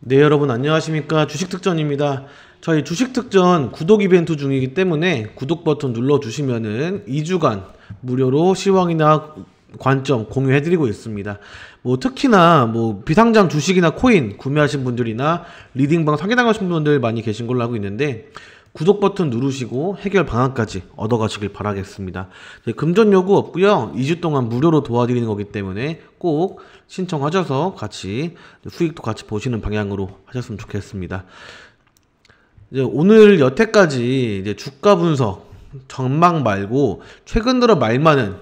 네, 여러분 안녕하십니까. 주식특전입니다. 저희 주식특전 구독 이벤트 중이기 때문에 구독 버튼 눌러주시면은 2주간 무료로 시황이나 관점 공유해드리고 있습니다. 특히나 비상장 주식이나 코인 구매하신 분들이나 리딩방 사기당하신 분들 많이 계신 걸로 알고 있는데, 구독 버튼 누르시고 해결 방안까지 얻어가시길 바라겠습니다. 금전 요구 없고요. 2주 동안 무료로 도와드리는 거기 때문에 꼭 신청하셔서 같이 수익도 같이 보시는 방향으로 하셨으면 좋겠습니다. 오늘 여태까지 주가 분석 전망 말고 최근 들어 말 많은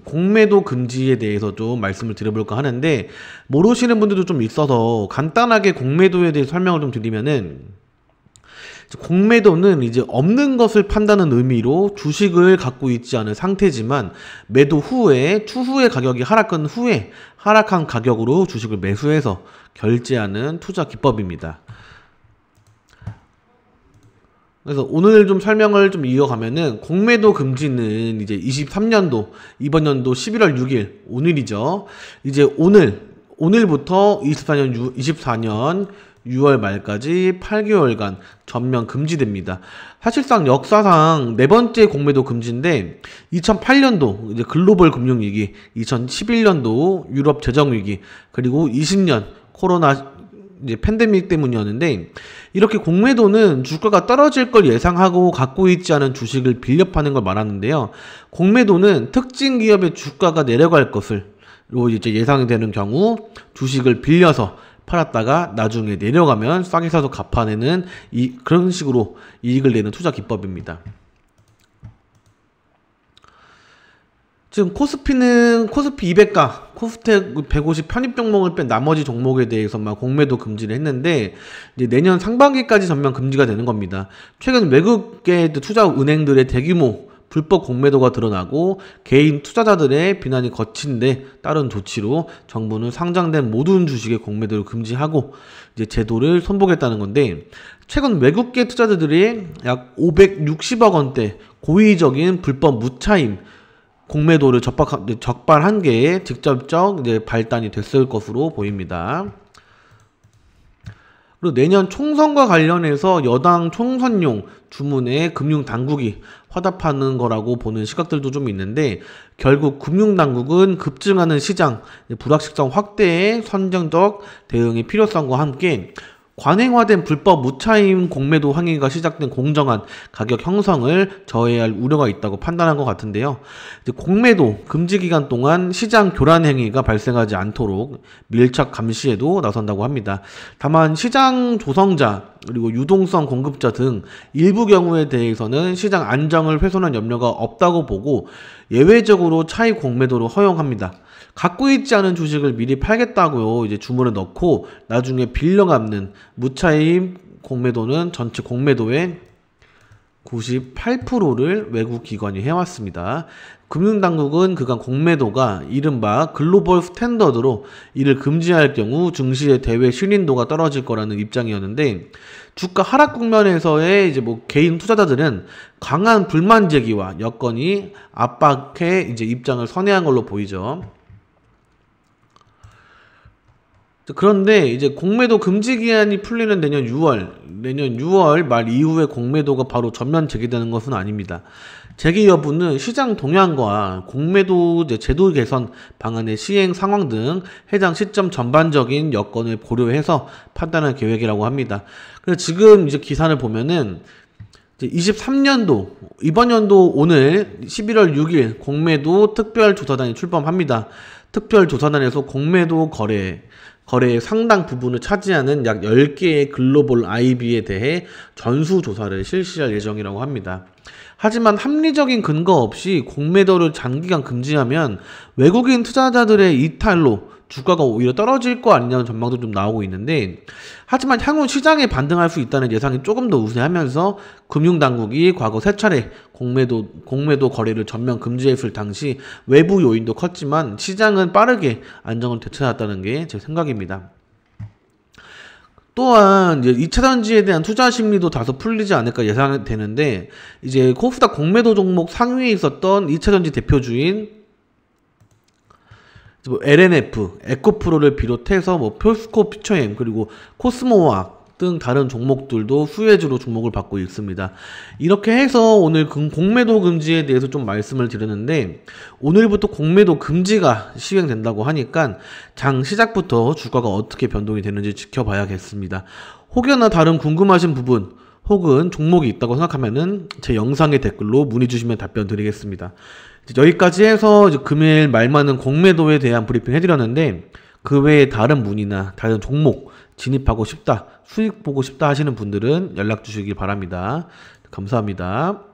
공매도 금지에 대해서 좀 말씀을 드려볼까 하는데, 모르시는 분들도 좀 있어서 간단하게 공매도에 대해 설명을 좀 드리면은, 공매도는 이제 없는 것을 판다는 의미로 주식을 갖고 있지 않은 상태지만 매도 후에 추후에 가격이 하락한 후에 하락한 가격으로 주식을 매수해서 결제하는 투자 기법입니다. 그래서 오늘 좀 설명을 좀 이어가면은, 공매도 금지는 이제 23년도 이번 연도 11월 6일 오늘이죠. 이제 오늘부터 24년 6월 말까지 8개월간 전면 금지됩니다. 사실상 역사상 네 번째 공매도 금지인데, 2008년도 이제 글로벌 금융위기, 2011년도 유럽 재정위기, 그리고 20년 코로나 이제 팬데믹 때문이었는데, 이렇게 공매도는 주가가 떨어질 걸 예상하고 갖고 있지 않은 주식을 빌려 파는 걸 말하는데요. 공매도는 특징 기업의 주가가 내려갈 것으로 이제 예상이 되는 경우 주식을 빌려서 팔았다가 나중에 내려가면 싸게 사서 갚아내는 그런 식으로 이익을 내는 투자 기법입니다. 지금 코스피 200가, 코스닥 150 편입 종목을 뺀 나머지 종목에 대해서만 공매도 금지를 했는데, 이제 내년 상반기까지 전면 금지가 되는 겁니다. 최근 외국계 투자 은행들의 대규모 불법 공매도가 드러나고 개인 투자자들의 비난이 거친데 따른 조치로 정부는 상장된 모든 주식의 공매도를 금지하고 이제 제도를 선보겠다는 건데, 최근 외국계 투자자들이 약 560억 원대 고의적인 불법 무차임 공매도를 적발한 게 직접적 이제 발단이 됐을 것으로 보입니다. 그리고 내년 총선과 관련해서 여당 총선용 주문에 금융당국이 화답하는 거라고 보는 시각들도 좀 있는데, 결국 금융당국은 급증하는 시장 불확실성 확대에 선정적 대응의 필요성과 함께 관행화된 불법 무차임 공매도 행위가 시작된 공정한 가격 형성을 저해할 우려가 있다고 판단한 것 같은데요. 이제 공매도 금지 기간 동안 시장 교란 행위가 발생하지 않도록 밀착 감시에도 나선다고 합니다. 다만 시장 조성자 그리고 유동성 공급자 등 일부 경우에 대해서는 시장 안정을 훼손한 염려가 없다고 보고 예외적으로 차익 공매도를 허용합니다. 갖고 있지 않은 주식을 미리 팔겠다고요 이제 주문을 넣고 나중에 빌려 갚는 무차임 공매도는 전체 공매도의 98%를 외국 기관이 해왔습니다. 금융당국은 그간 공매도가 이른바 글로벌 스탠더드로 이를 금지할 경우 증시의 대외 신인도가 떨어질 거라는 입장이었는데, 주가 하락 국면에서의 이제 개인 투자자들은 강한 불만 제기와 여건이 압박해 이제 입장을 선회한 걸로 보이죠. 그런데 이제 공매도 금지 기한이 풀리는 내년 6월 말 이후에 공매도가 바로 전면 제기되는 것은 아닙니다. 제기 여부는 시장 동향과 공매도 제도 개선 방안의 시행 상황 등 해당 시점 전반적인 여건을 고려해서 판단할 계획이라고 합니다. 그래서 지금 이제 기사를 보면은 23년도 이번 연도 오늘 11월 6일 공매도 특별조사단이 출범합니다. 특별조사단에서 공매도 거래의 상당 부분을 차지하는 약 10개의 글로벌 IB에 대해 전수조사를 실시할 예정이라고 합니다. 하지만 합리적인 근거 없이 공매도를 장기간 금지하면 외국인 투자자들의 이탈로 주가가 오히려 떨어질 거 아니냐는 전망도 좀 나오고 있는데, 하지만 향후 시장에 반등할 수 있다는 예상이 조금 더 우세하면서 금융당국이 과거 3차례 공매도 거래를 전면 금지했을 당시 외부 요인도 컸지만 시장은 빠르게 안정을 되찾았다는 게 제 생각입니다. 또한 이제 2차전지에 대한 투자 심리도 다소 풀리지 않을까 예상되는데, 이제 코스닥 공매도 종목 상위에 있었던 2차전지 대표주인 뭐 LNF, 에코프로를 비롯해서 뭐 표스코 퓨처엠 그리고 코스모화학 등 다른 종목들도 수혜주로 주목을 받고 있습니다. 이렇게 해서 오늘 공매도 금지에 대해서 좀 말씀을 드렸는데, 오늘부터 공매도 금지가 시행된다고 하니까 장 시작부터 주가가 어떻게 변동이 되는지 지켜봐야겠습니다. 혹여나 다른 궁금하신 부분 혹은 종목이 있다고 생각하면은 제 영상의 댓글로 문의 주시면 답변 드리겠습니다. 여기까지 해서 금요일 말만은 공매도에 대한 브리핑 해드렸는데, 그 외에 다른 문의나 다른 종목 진입하고 싶다, 수익 보고 싶다 하시는 분들은 연락 주시기 바랍니다. 감사합니다.